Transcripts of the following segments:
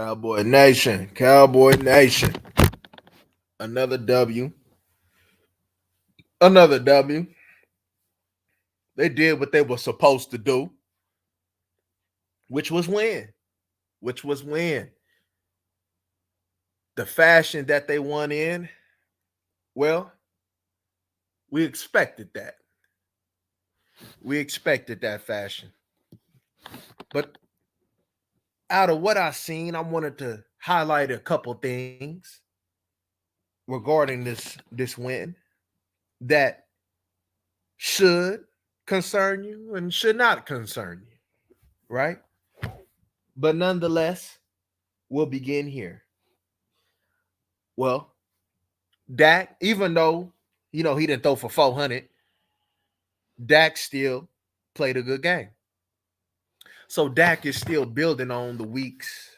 Cowboy Nation, Cowboy Nation. Another W, another W. They did what they were supposed to do, which was win, which was win. The fashion that they won in, well, we expected that. We expected that fashion. But out of what I've seen, I wanted to highlight a couple things regarding this win that should concern you and should not concern you, right? But nonetheless, we'll begin here. Well, Dak, even though he didn't throw for 400, Dak still played a good game. So Dak is still building on the weeks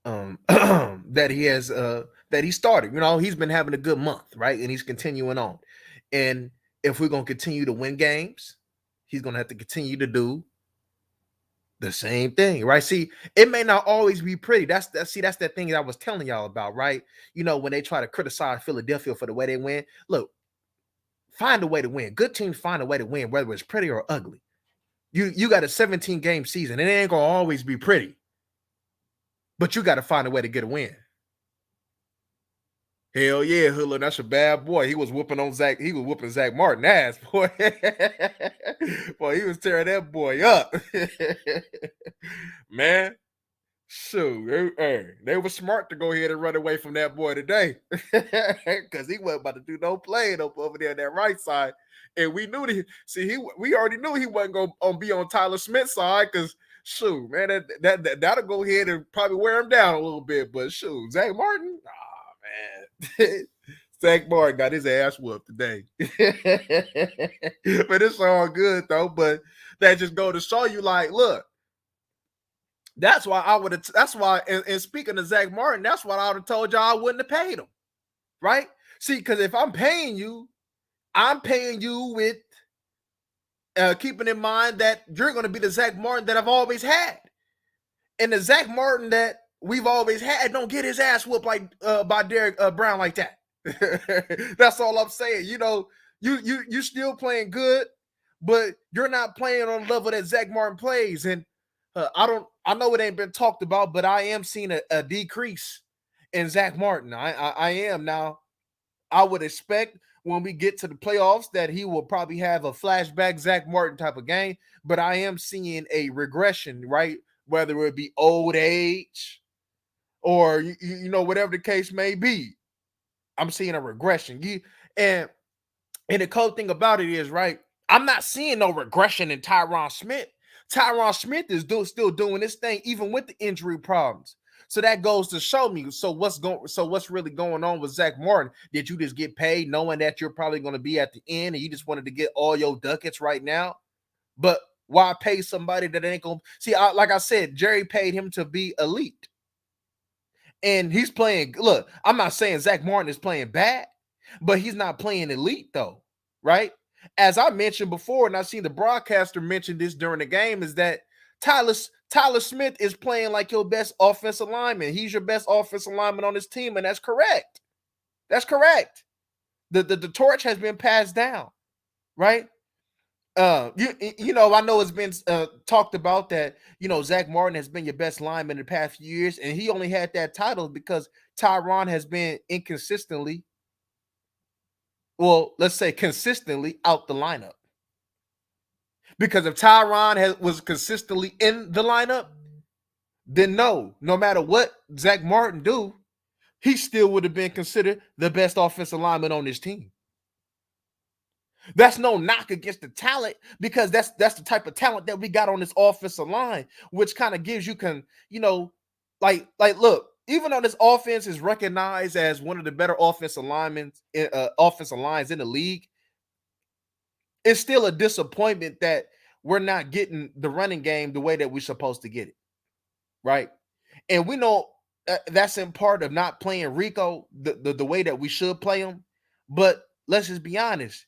that he has that he started. He's been having a good month, right? And he's continuing on. And if we're gonna continue to win games, he's gonna have to continue to do the same thing, right? See, it may not always be pretty. That's that thing that I was telling y'all about, right? When they try to criticize Philadelphia for the way they win, look, find a way to win. Good teams find a way to win, whether it's pretty or ugly. You got a 17 game season, and it ain't gonna always be pretty, but you got to find a way to get a win. Hell yeah, Hula, that's a bad boy. He was whooping on Zach. He was whooping Zach Martin ass, boy. Boy, he was tearing that boy up. Man, shoot, they were smart to go ahead and run away from that boy today, because he wasn't about to do no playing up over there on that right side. And we knew we already knew he wasn't gonna be on Tyler Smith's side, because shoot, man, that'll go ahead and probably wear him down a little bit. But shoot, Zach Martin, man. Zach Martin got his ass whooped today. But it's all good though. But that just go to show you, like, look, that's why I would have. That's why, and speaking of Zach Martin, that's what I would have told y'all I wouldn't have paid him, right? See, because if I'm paying you with keeping in mind that you're going to be the Zach Martin that I've always had, and the Zach Martin that we've always had don't get his ass whooped like by Derek Brown like that. That's all I'm saying. You still playing good, but you're not playing on the level that Zach Martin plays. And I know it ain't been talked about, but I am seeing a decrease in Zach Martin. I am now. I would expect when we get to the playoffs that he will probably have a flashback Zach Martin type of game, but I am seeing a regression, right? Whether it be old age or whatever the case may be, I'm seeing a regression. And the cool thing about it is, right, I'm not seeing no regression in Tyron Smith. Tyron Smith is still doing this thing even with the injury problems. So that goes to show me. So what's really going on with Zach Martin? Did you just get paid knowing that you're probably going to be at the end and you just wanted to get all your ducats right now? But why pay somebody that ain't going to see? Like I said, Jerry paid him to be elite. And he's playing. Look, I'm not saying Zach Martin is playing bad, but he's not playing elite though, right? As I mentioned before, and I've seen the broadcaster mention this during the game, is that Tyler Smith is playing like your best offensive lineman. He's your best offensive lineman on this team, and that's correct. That's correct. The torch has been passed down, right? I know it's been talked about that, Zach Martin has been your best lineman in the past few years, and he only had that title because Tyron has been consistently out the lineup. Because if Tyron was consistently in the lineup, then no matter what Zach Martin do, he still would have been considered the best offensive lineman on this team. That's no knock against the talent, because that's the type of talent that we got on this offensive line, which kind of gives you look, even though this offense is recognized as one of the better offensive lines in the league, it's still a disappointment that we're not getting the running game the way that we're supposed to get it, right? And we know that's in part of not playing Rico the way that we should play him. But let's just be honest.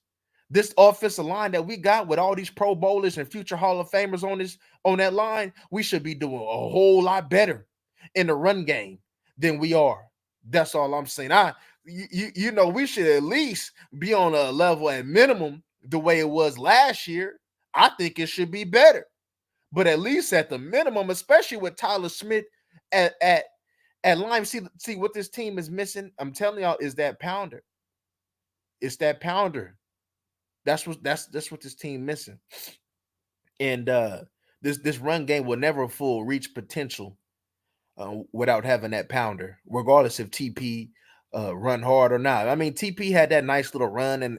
This offensive line that we got with all these Pro Bowlers and future Hall of Famers on that line, we should be doing a whole lot better in the run game than we are. That's all I'm saying. We should at least be on a level at minimum the way it was last year. I think it should be better, but at least at the minimum, especially with Tyler Smith at line. See what this team is missing. I'm telling y'all is that pounder. It's that pounder. That's what this team missing. And this run game will never full reach potential without having that pounder, regardless if TP run hard or not. I mean, TP had that nice little run and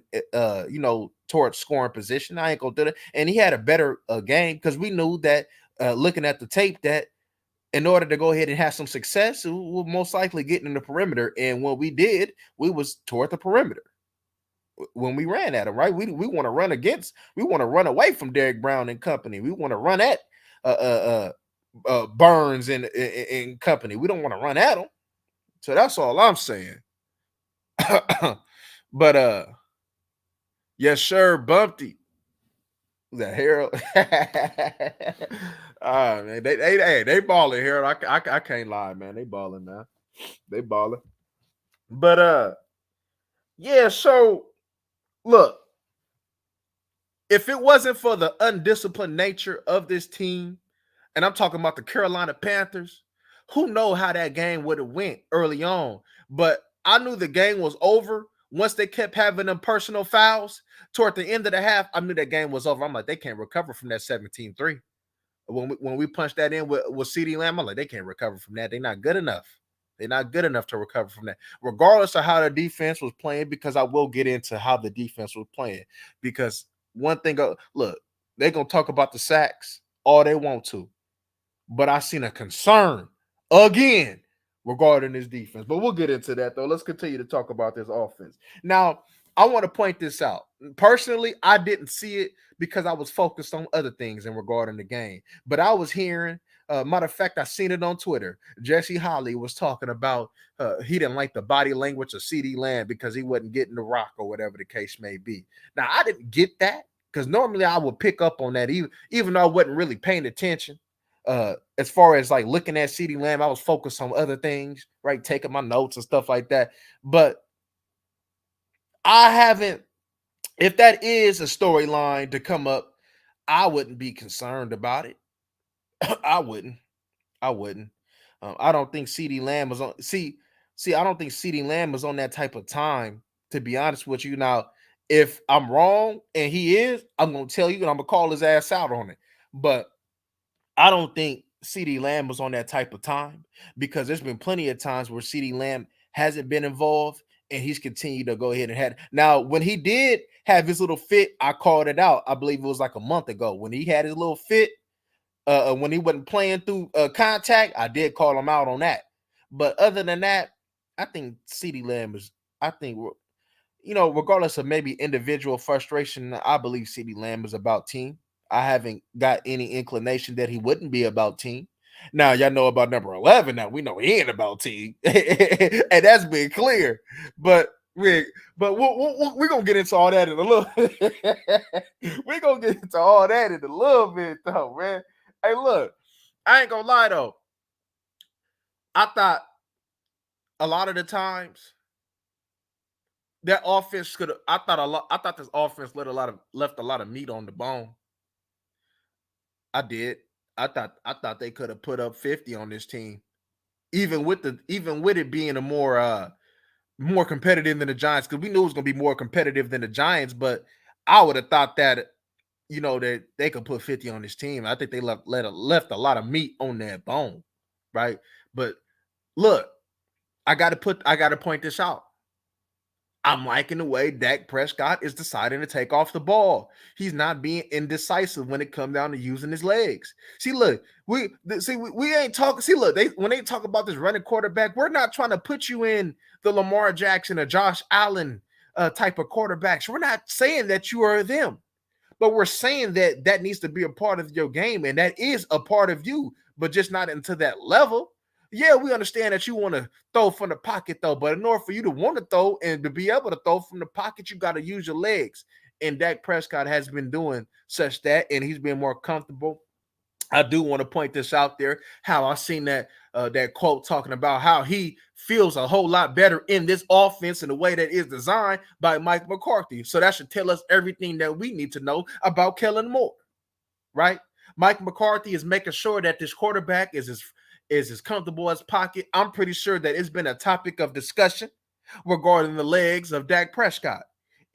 towards scoring position. I ain't gonna do that, and he had a better game because we knew that looking at the tape that in order to go ahead and have some success, we'll most likely get in the perimeter. And when we did, we was toward the perimeter when we ran at him, right? We want to run against, we want to run away from Derek Brown and company. We want to run at Burns and company. We don't want to run at them. So that's all I'm saying. But yes, sir, Bumpty. The Harold. Man, they balling, Harold. I can't lie, man. They balling now. They balling. But yeah, so look, if it wasn't for the undisciplined nature of this team, and I'm talking about the Carolina Panthers, who know how that game would have went early on. But I knew the game was over once they kept having them personal fouls toward the end of the half. I knew that game was over. I'm like, they can't recover from that 17-3. When we punched that in with CeeDee Lamb, I'm like, they can't recover from that. They're not good enough. They're not good enough to recover from that, regardless of how the defense was playing, because I will get into how the defense was playing. Because one thing, look, they're going to talk about the sacks all they want to, but I seen a concern again regarding this defense. But we'll get into that, though. Let's continue to talk about this offense. Now, I want to point this out. Personally, I didn't see it because I was focused on other things in regarding the game. But I was hearing, matter of fact, I seen it on Twitter. Jesse Holly was talking about he didn't like the body language of CeeDee Lamb because he wasn't getting the rock or whatever the case may be. Now, I didn't get that because normally I would pick up on that even though I wasn't really paying attention. As far as like looking at CeeDee Lamb, I was focused on other things, right? Taking my notes and stuff like that. But I haven't, if that is a storyline to come up, I wouldn't be concerned about it. I wouldn't. I don't think CeeDee Lamb was on. I don't think CeeDee Lamb was on that type of time, to be honest with you. Now, if I'm wrong and he is, I'm gonna tell you and I'm gonna call his ass out on it. But I don't think CeeDee Lamb was on that type of time because there's been plenty of times where CeeDee Lamb hasn't been involved and he's continued to go ahead and had. Now, when he did have his little fit, I called it out. I believe it was like a month ago when he had his little fit. When he wasn't playing through contact, I did call him out on that. But other than that, I think CeeDee Lamb is. I think regardless of maybe individual frustration, I believe CeeDee Lamb is about team. I haven't got any inclination that he wouldn't be about team. Now, y'all know about number 11. Now, we know he ain't about team. And that's been clear. But we're going to get into all that in a little we're going to get into all that in a little bit, though, man. Hey, look, I ain't going to lie, though. I thought a lot of the times that offense could have, I thought this offense left a lot of meat on the bone. I did. I thought they could have put up 50 on this team, even with it being a more competitive than the Giants, because we knew it was going to be more competitive than the Giants. But I would have thought that that they could put 50 on this team. I think they left a lot of meat on that bone, right? But look, I got to point this out. I'm liking the way Dak Prescott is deciding to take off the ball. He's not being indecisive when it comes down to using his legs. See, look, we ain't talking. See, look, when they talk about this running quarterback, we're not trying to put you in the Lamar Jackson or Josh Allen type of quarterbacks. We're not saying that you are them, but we're saying that needs to be a part of your game, and that is a part of you, but just not into that level. Yeah, we understand that you want to throw from the pocket, though, but in order for you to want to throw and to be able to throw from the pocket, you got to use your legs. And Dak Prescott has been doing such that, and he's been more comfortable. I do want to point this out there, how I seen that that quote talking about how he feels a whole lot better in this offense in the way that is designed by Mike McCarthy. So that should tell us everything that we need to know about Kellen Moore, right? Mike McCarthy is making sure that this quarterback is as comfortable as pocket. I'm pretty sure that it's been a topic of discussion regarding the legs of Dak Prescott.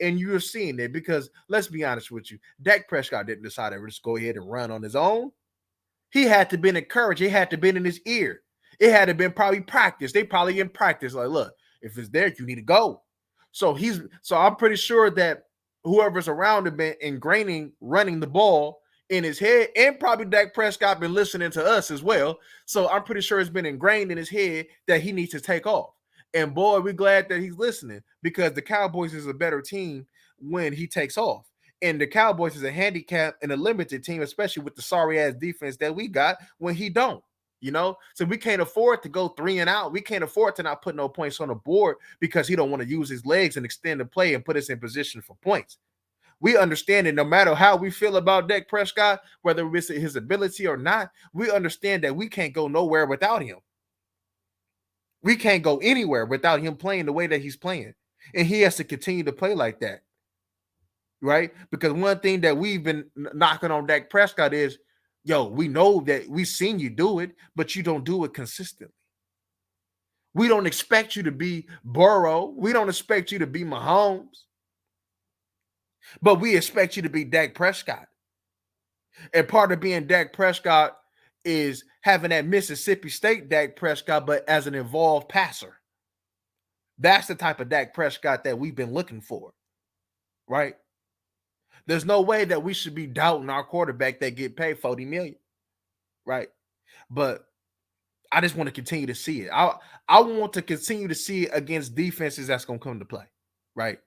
And you're seeing it because let's be honest with you, Dak Prescott didn't decide to just go ahead and run on his own. He had to been encouraged. It had to been in his ear. It had to been probably practice. They probably in practice. Like, look, if it's there, you need to go. So I'm pretty sure that whoever's around him been ingraining running the ball in his head, and probably Dak Prescott been listening to us as well. So I'm pretty sure it's been ingrained in his head that he needs to take off. And boy, we're glad that he's listening because the Cowboys is a better team when he takes off. And the Cowboys is a handicap and a limited team, especially with the sorry ass defense that we got when he don't. So we can't afford to go 3 and out. We can't afford to not put no points on the board because he don't want to use his legs and extend the play and put us in position for points. We understand that no matter how we feel about Dak Prescott, whether it's his ability or not, we understand that we can't go nowhere without him. We can't go anywhere without him playing the way that he's playing. And he has to continue to play like that. Right? Because one thing that we've been knocking on Dak Prescott is, we know that we've seen you do it, but you don't do it consistently. We don't expect you to be Burrow. We don't expect you to be Mahomes. But we expect you to be Dak Prescott. And part of being Dak Prescott is having that Mississippi State Dak Prescott, but as an involved passer. That's the type of Dak Prescott that we've been looking for, right? There's no way that we should be doubting our quarterback that get paid $40 million, right? But I just want to continue to see it. I want to continue to see it against defenses that's going to come to play, right?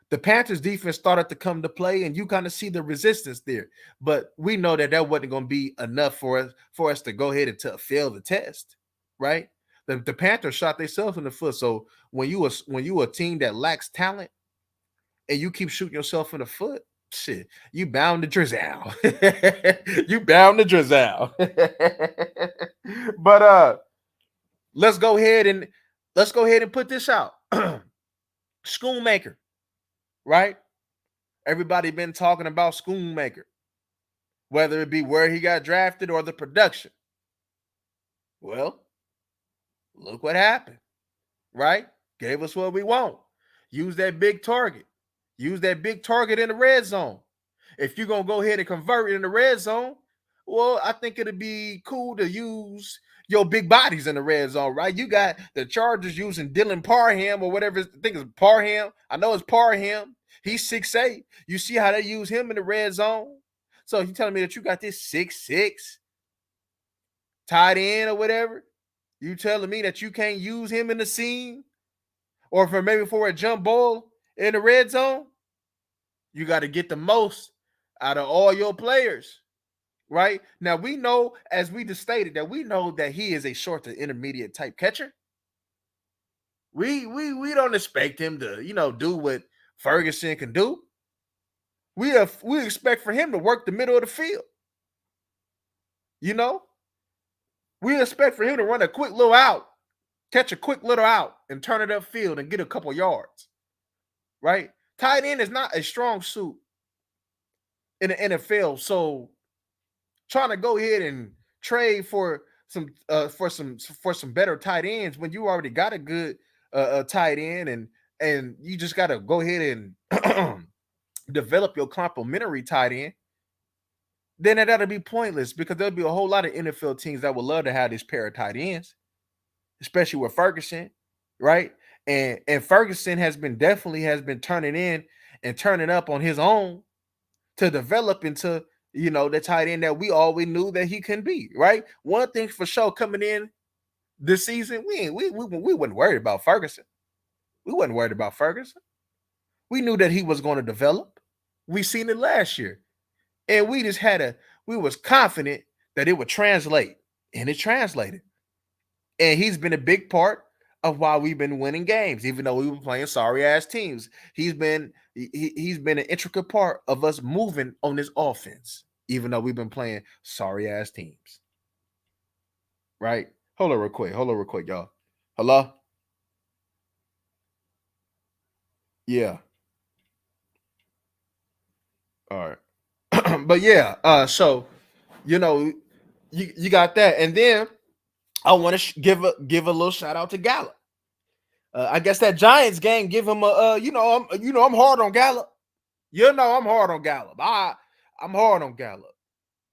The Panthers defense started to come to play, and you kind of see the resistance there. But we know that wasn't going to be enough for us to go ahead and fail the test, right? The Panthers shot themselves in the foot. So when you a team that lacks talent and you keep shooting yourself in the foot, shit, you bound to drizzle. You bound to drizzle. But let's go ahead and put this out. Schoonmaker, right? Everybody been talking about Schoonmaker, whether it be where he got drafted or the production. Well, look what happened, right? Gave us what we want. Use that big target. Use that big target in the red zone. If you're going to go ahead and convert it in the red zone, well, I think it'd be cool to use your big bodies in the red zone, right? You got the Chargers using Dylan Parham or whatever. I think it's Parham. I know it's Parham. He's 6'8". You see how they use him in the red zone? So you telling me that you got this 6'6" tight end or whatever? You telling me that you can't use him in the seam or for a jump ball in the red zone? You got to get the most out of all your players, right? Now, we know, as we just stated, that we know that he is a short to intermediate type catcher. We don't expect him to, do what Ferguson can do. We expect for him to work the middle of the field. We expect for him to run a quick little out, catch a quick little out, and turn it upfield and get a couple yards, right? Tight end is not a strong suit in the NFL, so trying to go ahead and trade for some better tight ends when you already got a good tight end and you just got to go ahead and develop your complementary tight end, then that'll be pointless because there'll be a whole lot of NFL teams that would love to have this pair of tight ends, especially with Ferguson, right? And Ferguson has been turning in and turning up on his own to develop into the tight end that we always knew that he can be, right? One thing for sure coming in this season, we wasn't worried about Ferguson. We wasn't worried about Ferguson. We knew that he was going to develop. We seen it last year. And we was confident that it would translate. And it translated. And he's been a big part of why we've been winning games, even though we were playing sorry ass teams. He's been an intricate part of us moving on this offense, even though we've been playing sorry ass teams. Right? Hold on real quick. Hold on real quick, y'all. Hello? Yeah. All right. But yeah, so you know, you got that. And then I want to give a little shout out to Gallup. I guess that Giants game give him a I'm hard on Gallup. You know I'm hard on Gallup. I'm hard on Gallup.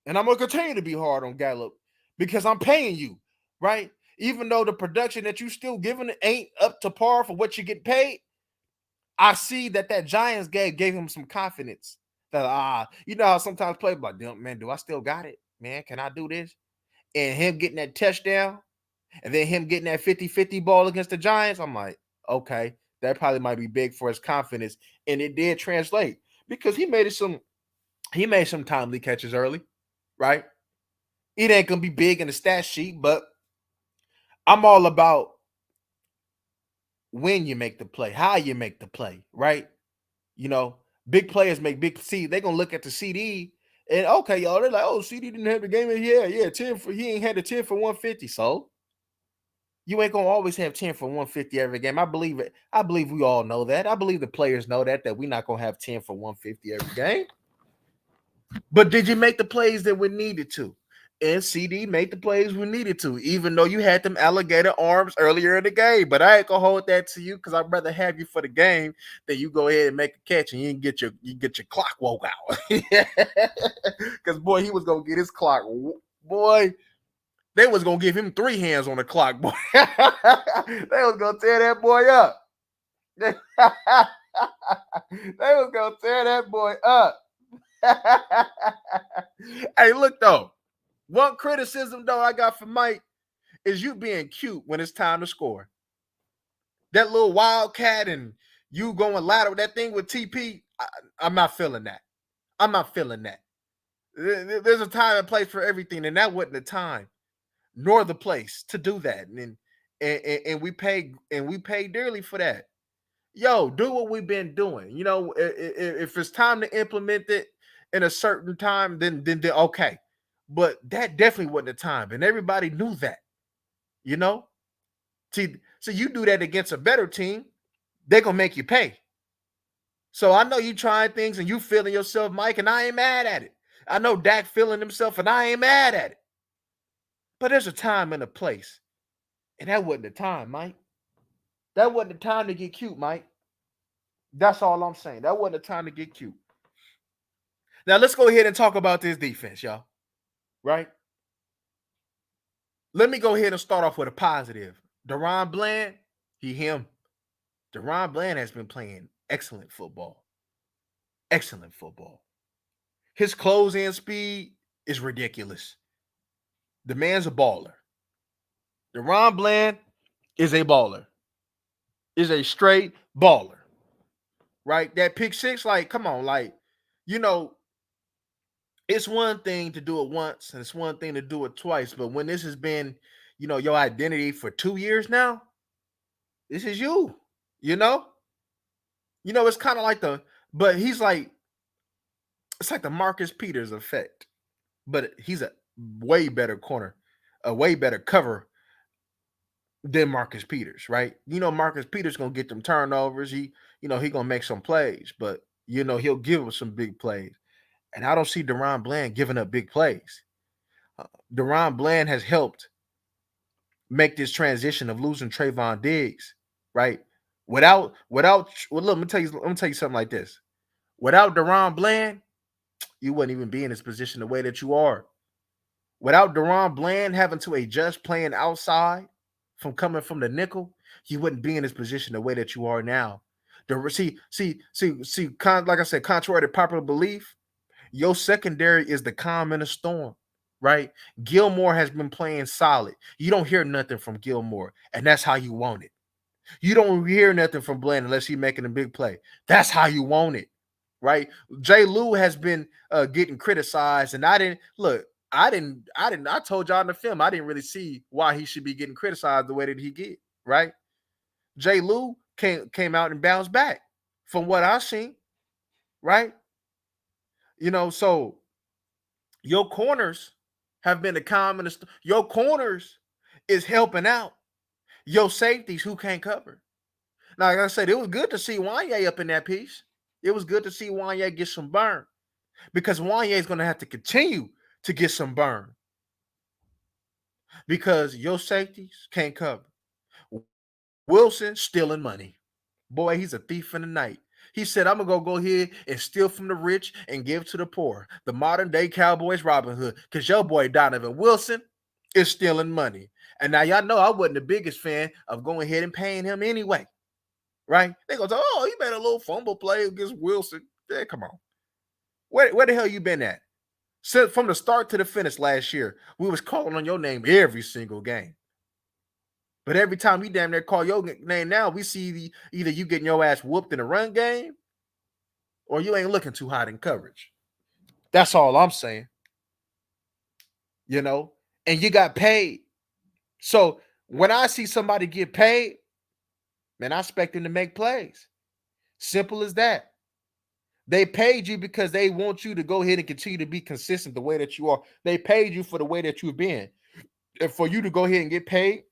And I'm gonna continue to be hard on Gallup because I'm paying you, right? Even though the production that you still giving ain't up to par for what you get paid, I see that Giants game gave him some confidence. That you know how sometimes play like, damn man, do I still got it? Man, can I do this? And him getting that touchdown, and then him getting that 50-50 ball against the Giants, I'm like, okay, that probably might be big for his confidence. And it did translate because he made some timely catches early, right? It ain't gonna be big in the stat sheet, but I'm all about when you make the play, how you make the play, right? You know, big players make big. See, they're gonna look at the CD and okay, y'all. They're like, oh, CD didn't have the game. Yeah, 10 for he ain't had the 10 for 150. So you ain't gonna always have 10 for 150 every game. I believe it. I believe we all know that. I believe the players know that we're not gonna have 10 for 150 every game. But did you make the plays that we needed to? And CD made the plays we needed to, even though you had them alligator arms earlier in the game. But I ain't gonna hold that to you because I'd rather have you for the game than you go ahead and make a catch and you get your clock woke out. Because boy, he was gonna get his clock. Boy, they was gonna give him 3 hands on the clock, boy. They was gonna tear that boy up. They was gonna tear that boy up. Hey, look though. One criticism though I got for Mike is you being cute when it's time to score. That little wildcat and you going lateral that thing with TP. I'm not feeling that. I'm not feeling that. There's a time and place for everything, and that wasn't the time nor the place to do that. And we pay dearly for that. Yo, do what we've been doing. You know, if it's time to implement it in a certain time, then okay. But that definitely wasn't the time, and everybody knew that. You know, see, so you do that against a better team, they're gonna make you pay. So I know you trying things and you feeling yourself, Mike, and I ain't mad at it. I know Dak feeling himself, and I ain't mad at it. But there's a time and a place, and that wasn't the time, Mike. That wasn't the time to get cute, Mike. That's all I'm saying. That wasn't the time to get cute. Now let's go ahead and talk about this defense, y'all. Right? Let me go ahead and start off with a positive. Deron Bland, him. Deron Bland has been playing excellent football. Excellent football. His close-in speed is ridiculous. The man's a baller. Deron Bland is a baller. Is a straight baller. Right? That pick six, like, come on, like, you know, it's one thing to do it once and it's one thing to do it twice. But when this has been, your identity for 2 years now, this is you. You know? It's kind of like but he's like, it's like the Marcus Peters effect. But he's a way better corner, a way better cover than Marcus Peters, right? Marcus Peters gonna get them turnovers. He gonna make some plays, but he'll give us some big plays. And I don't see Deron Bland giving up big plays. Deron Bland has helped make this transition of losing Trayvon Diggs, right? Without well, look, let me tell you something like this. Without Deron Bland, you wouldn't even be in this position the way that you are. Without Deron Bland having to adjust playing outside from coming from the nickel, you wouldn't be in this position the way that you are now. Like I said, contrary to popular belief, your secondary is the calm in the storm, right? Gilmore has been playing solid. You don't hear nothing from Gilmore, and that's how you want it. You don't hear nothing from Bland unless he's making a big play. That's how you want it, right? Jay Lou has been getting criticized, and I didn't look. I told y'all in the film, I didn't really see why he should be getting criticized the way that he get, right? Jay Lou came out and bounced back from what I've seen, right? So your corners have been the common. Your corners is helping out your safeties who can't cover. Now, like I said, it was good to see Wanye up in that piece. It was good to see Wanye get some burn because Wanye is going to have to continue to get some burn because your safeties can't cover. Wilson stealing money. Boy, he's a thief in the night. He said, I'm going to go ahead and steal from the rich and give to the poor. The modern day Cowboys Robin Hood. Because your boy Donovan Wilson is stealing money. And now y'all know I wasn't the biggest fan of going ahead and paying him anyway. Right? They go, oh, he made a little fumble play against Wilson. Yeah, come on. Where the hell you been at? Since from the start to the finish last year, we was calling on your name every single game. But every time we damn near call your name now, we see either you getting your ass whooped in the run game or you ain't looking too hot in coverage. That's all I'm saying. You know, and you got paid. So when I see somebody get paid, man, I expect them to make plays. Simple as that. They paid you because they want you to go ahead and continue to be consistent the way that you are. They paid you for the way that you've been. And for you to go ahead and get paid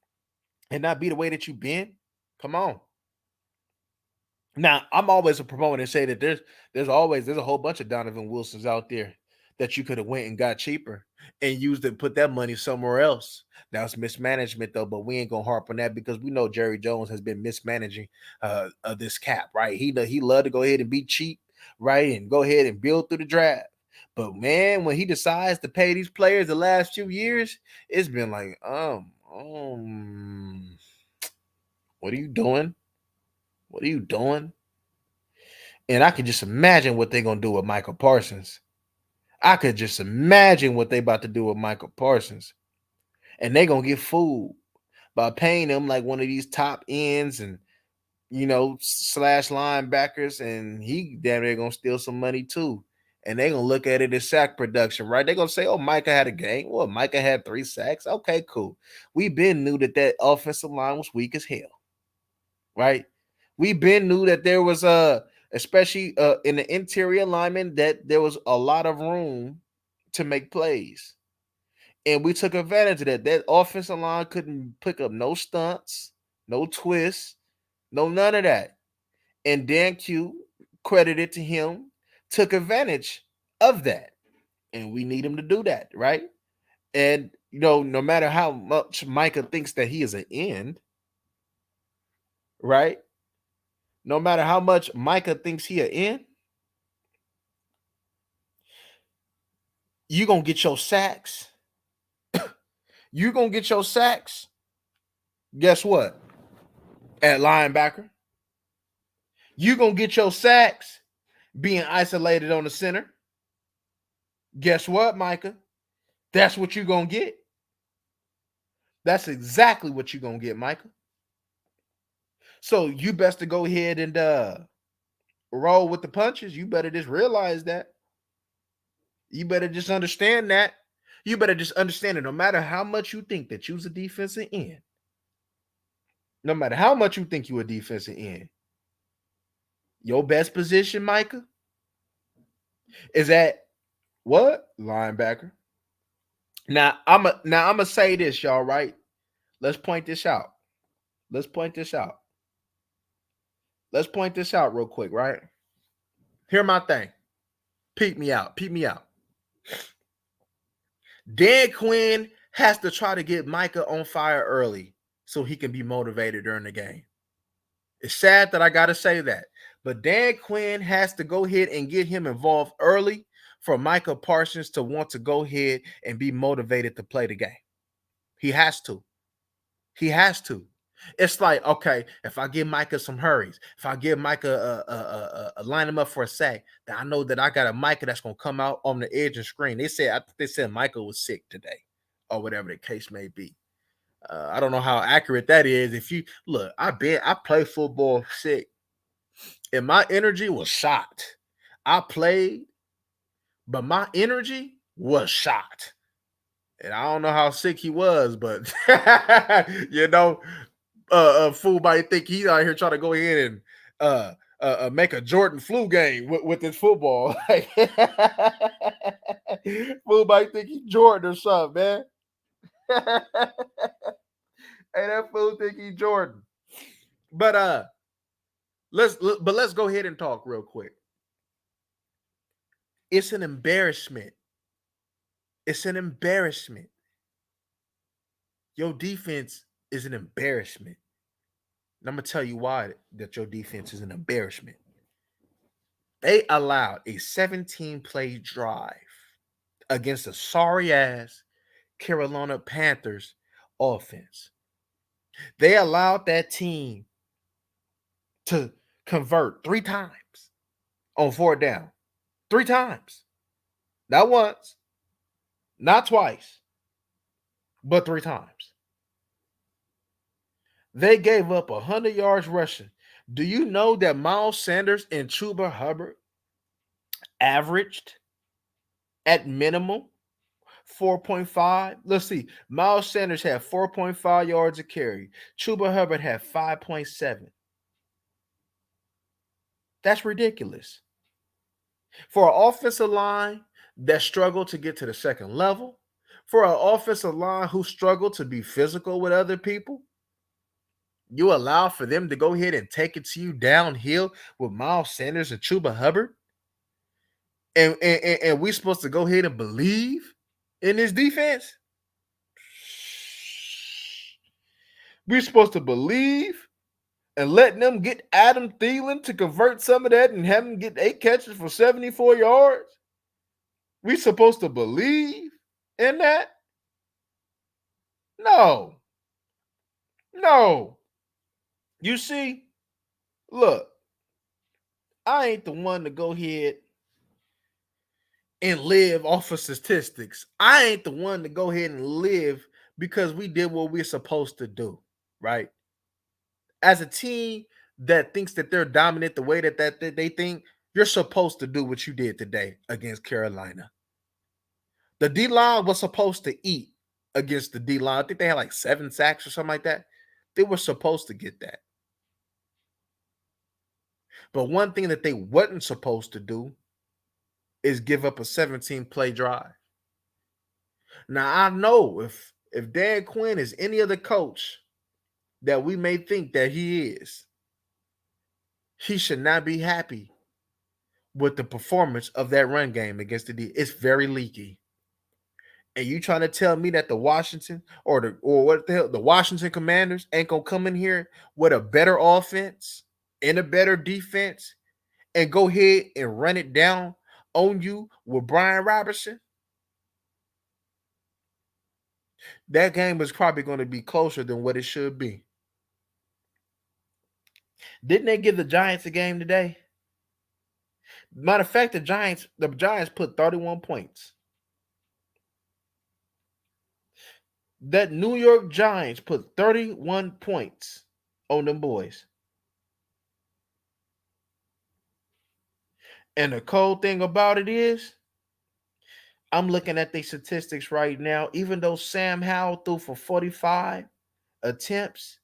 and not be the way that you've been, come on. Now, I'm always a proponent and say that there's a whole bunch of Donovan Wilsons out there that you could have went and got cheaper and used to put that money somewhere else. Now it's mismanagement though, but we ain't gonna harp on that because we know Jerry Jones has been mismanaging this cap, right? He loved to go ahead and be cheap, right, and go ahead and build through the draft. But man, when he decides to pay these players the last few years, it's been like, what are you doing? What are you doing? And I could just imagine what they're going to do with Michael Parsons. I could just imagine what they about to do with Michael Parsons. And they're going to get fooled by paying him like one of these top ends and, slash linebackers. And he damn near going to steal some money too. And they're going to look at it as sack production, right? They're going to say, oh, Micah had a game. Well, Micah had 3 sacks. Okay, cool. We been knew that offensive line was weak as hell, right? We been knew that there was especially in the interior alignment, that there was a lot of room to make plays. And we took advantage of that. That offensive line couldn't pick up no stunts, no twists, none of that. And Dan Q, credited to him, took advantage of that. And we need him to do that, right? And, no matter how much Micah thinks that he is an end, right? No matter how much Micah thinks he an end, you're going to get your sacks. You're going to get your sacks. Guess what? At linebacker. You're going to get your sacks being isolated on the center. Guess what, Micah? That's what you're going to get. That's exactly what you're going to get, Micah. So you best to go ahead and roll with the punches. You better just realize that. You better just understand that. You better just understand it. No matter how much you think that you's a defensive end, no matter how much you think you're a defensive end, your best position, Micah, is at what? Linebacker. Now I'm gonna say this, y'all, right? Let's point this out. Let's point this out real quick, right? Hear my thing. Peep me out. Dan Quinn has to try to get Micah on fire early so he can be motivated during the game. It's sad that I got to say that, but Dan Quinn has to go ahead and get him involved early for Micah Parsons to want to go ahead and be motivated to play the game. He has to. It's like, okay, if I give Micah some hurries, if I give Micah line him up for a sack, then I know that I got a Micah that's gonna come out on the edge and screen. They said Micah was sick today, or whatever the case may be. I don't know how accurate that is. If you look, I play football sick, and my energy was shot. I played, but my energy was shot. And I don't know how sick he was, but fool might think he's out here trying to go in and make a Jordan flu game with his football. Fool might think he's Jordan or something, man. Hey, that fool think he Jordan. But let's go ahead and talk real quick. It's an embarrassment. It's an embarrassment. Your defense is an embarrassment. And I'm gonna tell you why that your defense is an embarrassment. They allowed a 17-play drive against a sorry ass Carolina Panthers offense. They allowed that team to convert 3 times on 4th down. 3 times. Not once, not twice, but 3 times. They gave up 100 yards rushing. Do you know that Miles Sanders and Chuba Hubbard averaged at minimum 4.5? Let's see. Miles Sanders had 4.5 yards a carry. Chuba Hubbard had 5.7. That's ridiculous. For an offensive line that struggled to get to the second level, for an offensive line who struggled to be physical with other people, you allow for them to go ahead and take it to you downhill with Miles Sanders and Chuba Hubbard? And we supposed to go ahead and believe in this defense? We're supposed to believe and letting them get Adam Thielen to convert some of that and have him get 8 catches for 74 yards? We supposed to believe in that? No. No. You see, look, I ain't the one to go ahead and live off of statistics. I ain't the one to go ahead and live because we did what we're supposed to do, right? As a team that thinks that they're dominant the way that they think, you're supposed to do what you did today against Carolina. The D-line was supposed to eat against the D-line. I think they had like 7 sacks or something like that. They were supposed to get that. But one thing that they wasn't supposed to do is give up a 17-play drive. Now, I know if Dan Quinn is any other coach that we may think that he is, he should not be happy with the performance of that run game against the D. It's very leaky. And you trying to tell me that the Washington or what the hell, the Washington Commanders ain't gonna come in here with a better offense and a better defense and go ahead and run it down on you with Brian Robertson? That game is probably going to be closer than what it should be. Didn't they give the Giants a game today? Matter of fact, the Giants put 31 points. That New York Giants put 31 points on them boys. And the cold thing about it is, I'm looking at the statistics right now. Even though Sam Howell threw for 45 attempts,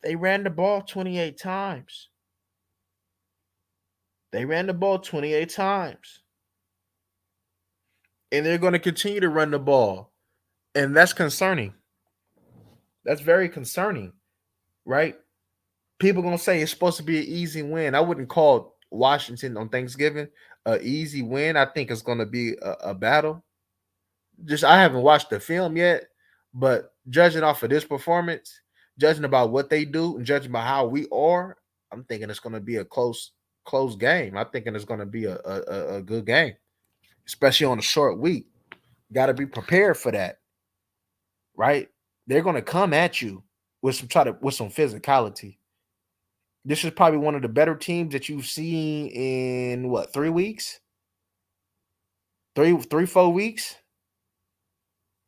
they ran the ball 28 times. They ran the ball 28 times. And they're going to continue to run the ball. And that's concerning. That's very concerning, right? People going to say it's supposed to be an easy win. I wouldn't call Washington on Thanksgiving an easy win. I think it's going to be a battle. Just I haven't watched the film yet, but judging off of this performance, judging about what they do, and judging by how we are, I'm thinking it's going to be a close game. I'm thinking it's going to be a good game, especially on a short week. Got to be prepared for that, right? They're going to come at you with some physicality. This is probably one of the better teams that you've seen in what, 3 weeks? 4 weeks,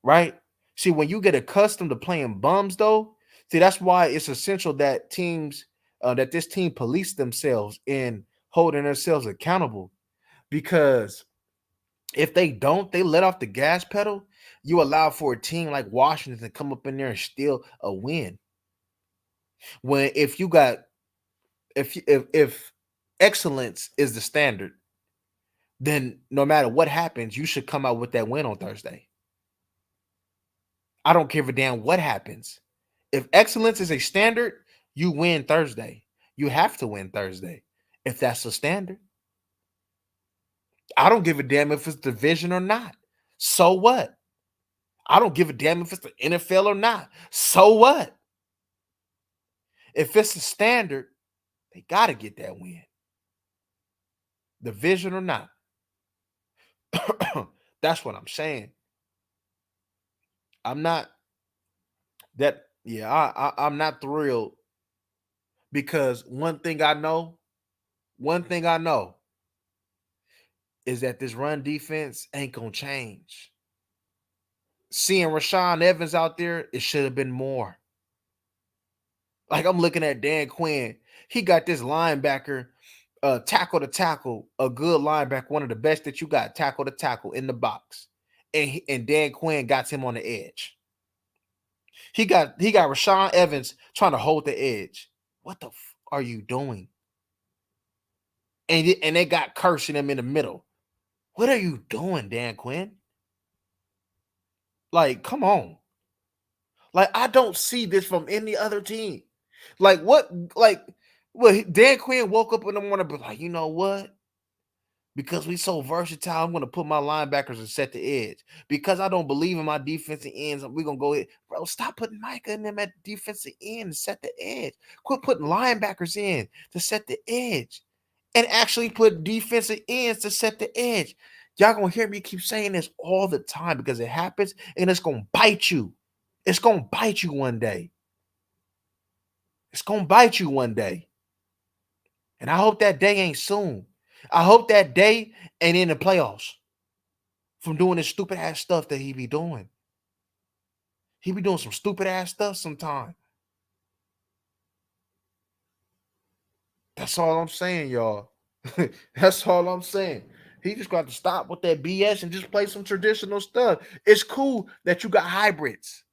right? See, when you get accustomed to playing bums, though, see, that's why it's essential that that this team police themselves in holding themselves accountable. Because if they don't, they let off the gas pedal, you allow for a team like Washington to come up in there and steal a win. When if excellence is the standard, then no matter what happens, you should come out with that win on Thursday. I don't give a damn what happens. If excellence is a standard, you win Thursday. You have to win Thursday if that's the standard. I don't give a damn if it's division or not. So what? I don't give a damn if it's the NFL or not. So what? If it's a standard, they got to get that win. Division or not. That's what I'm saying. I'm not that, yeah, I'm not thrilled because one thing I know is that this run defense ain't gonna change. Seeing Rashawn Evans out there, it should have been more. Like I'm looking at Dan Quinn. He got this linebacker tackle to tackle, a good linebacker, one of the best that you got, tackle to tackle in the box. And Dan Quinn got him on the edge. He got Rashawn Evans trying to hold the edge. What the are you doing? And they got cursing him in the middle. What are you doing, Dan Quinn? Like, come on. Like, I don't see this from any other team. Like, what? Like, well, Dan Quinn woke up in the morning, but like, you know what? Because we so versatile, I'm going to put my linebackers and set the edge. Because I don't believe in my defensive ends, we're going to go ahead. Bro, stop putting Micah in them at defensive end and set the edge. Quit putting linebackers in to set the edge. And actually put defensive ends to set the edge. Y'all going to hear me keep saying this all the time because it happens and it's going to bite you. It's going to bite you one day. It's going to bite you one day. And I hope that day ain't soon. I hope that day ain't in the playoffs from doing this stupid ass stuff that he be doing. He be doing some stupid ass stuff sometimes. That's all I'm saying, y'all. That's all I'm saying. He just got to stop with that BS and just play some traditional stuff. It's cool that you got hybrids.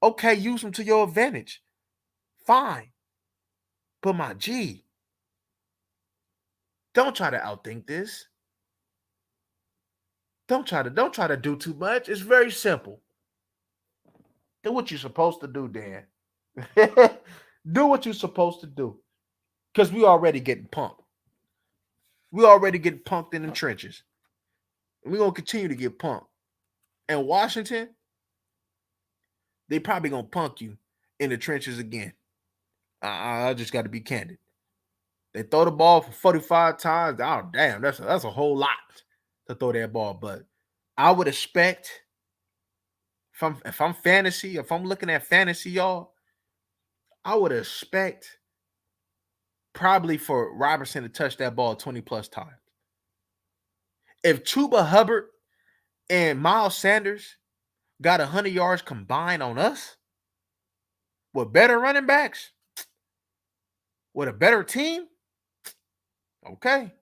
Okay, use them to your advantage. Fine. But my G, don't try to outthink this. Don't try to do too much. It's very simple. Do what you're supposed to do, Dan. Do what you're supposed to do. Because we already getting punked. We already getting punked in the trenches. And we're going to continue to get punked. And Washington, they probably going to punk you in the trenches again. I just got to be candid. They throw the ball for 45 times. Oh, damn, that's a whole lot to throw that ball. But I would expect, if I'm looking at fantasy, y'all, I would expect probably for Robertson to touch that ball 20 plus times. If Chuba Hubbard and Miles Sanders got 100 yards combined on us with better running backs, with a better team, okay.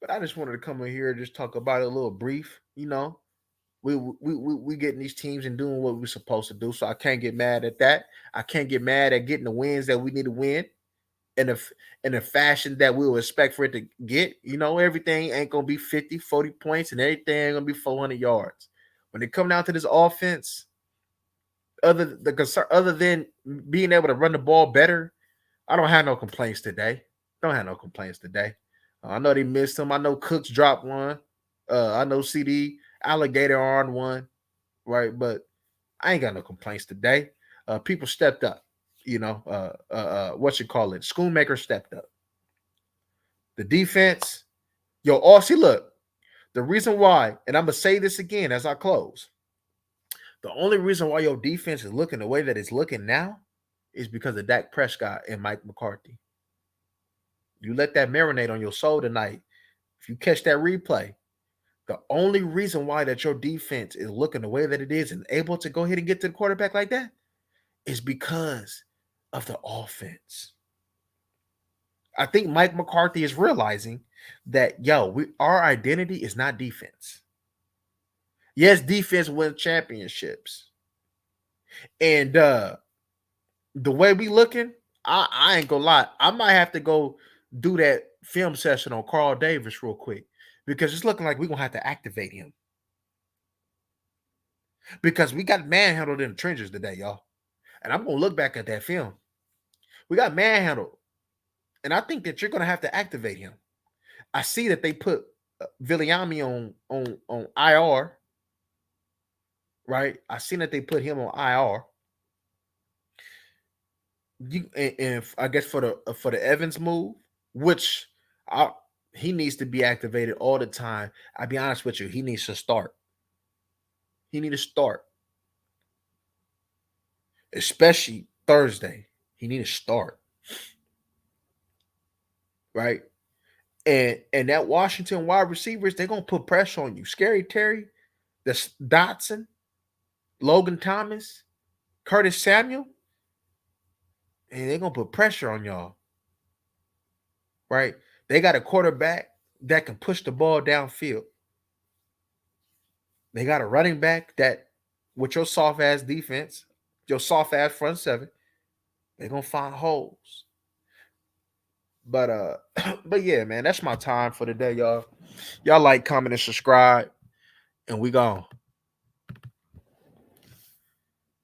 But I just wanted to come in here and just talk about it a little brief. You know, we getting these teams and doing what we're supposed to do. So I can't get mad at that. I can't get mad at getting the wins that we need to win in a fashion that we will expect for it to get. You know, everything ain't gonna be 50, 40 points, and everything ain't gonna be 400 yards. When it come down to this offense, other than being able to run the ball better, I don't have no complaints today. I know they missed him. I know Cooks dropped one. I know CD Alligator on one, right? But I ain't got no complaints today. People stepped up. You know, what you call it? Schoonmaker stepped up. The defense, yo, Aussie, look, the reason why, and I'm gonna say this again as I close. The only reason why your defense is looking the way that it's looking now is because of Dak Prescott and Mike McCarthy. You let that marinate on your soul tonight. If you catch that replay, the only reason why that your defense is looking the way that it is and able to go ahead and get to the quarterback like that is because of the offense. I think Mike McCarthy is realizing that, our identity is not defense. Yes, defense wins championships. And the way we looking, I ain't gonna lie. I might have to go do that film session on Carl Davis real quick because it's looking like we're gonna have to activate him. because we got manhandled in the trenches today, y'all. And I'm gonna look back at that film. We got manhandled, and I think that you're gonna have to activate him. I see that they put Viliami on IR, right? I seen that they put him on IR. And I guess for the Evans move, which I, he needs to be activated all the time. I'll be honest with you, he needs to start. He need to start, especially Thursday. He need to start, right? And that Washington wide receivers, they're gonna put pressure on you. Scary Terry, the Dotson, Logan Thomas, Curtis Samuel, and they're gonna put pressure on y'all, right? They got a quarterback that can push the ball downfield. They got a running back that, with your soft ass defense, your soft ass front seven, they're gonna find holes. But but yeah, man, that's my time for today, y'all. Y'all like, comment, and subscribe, and we gone.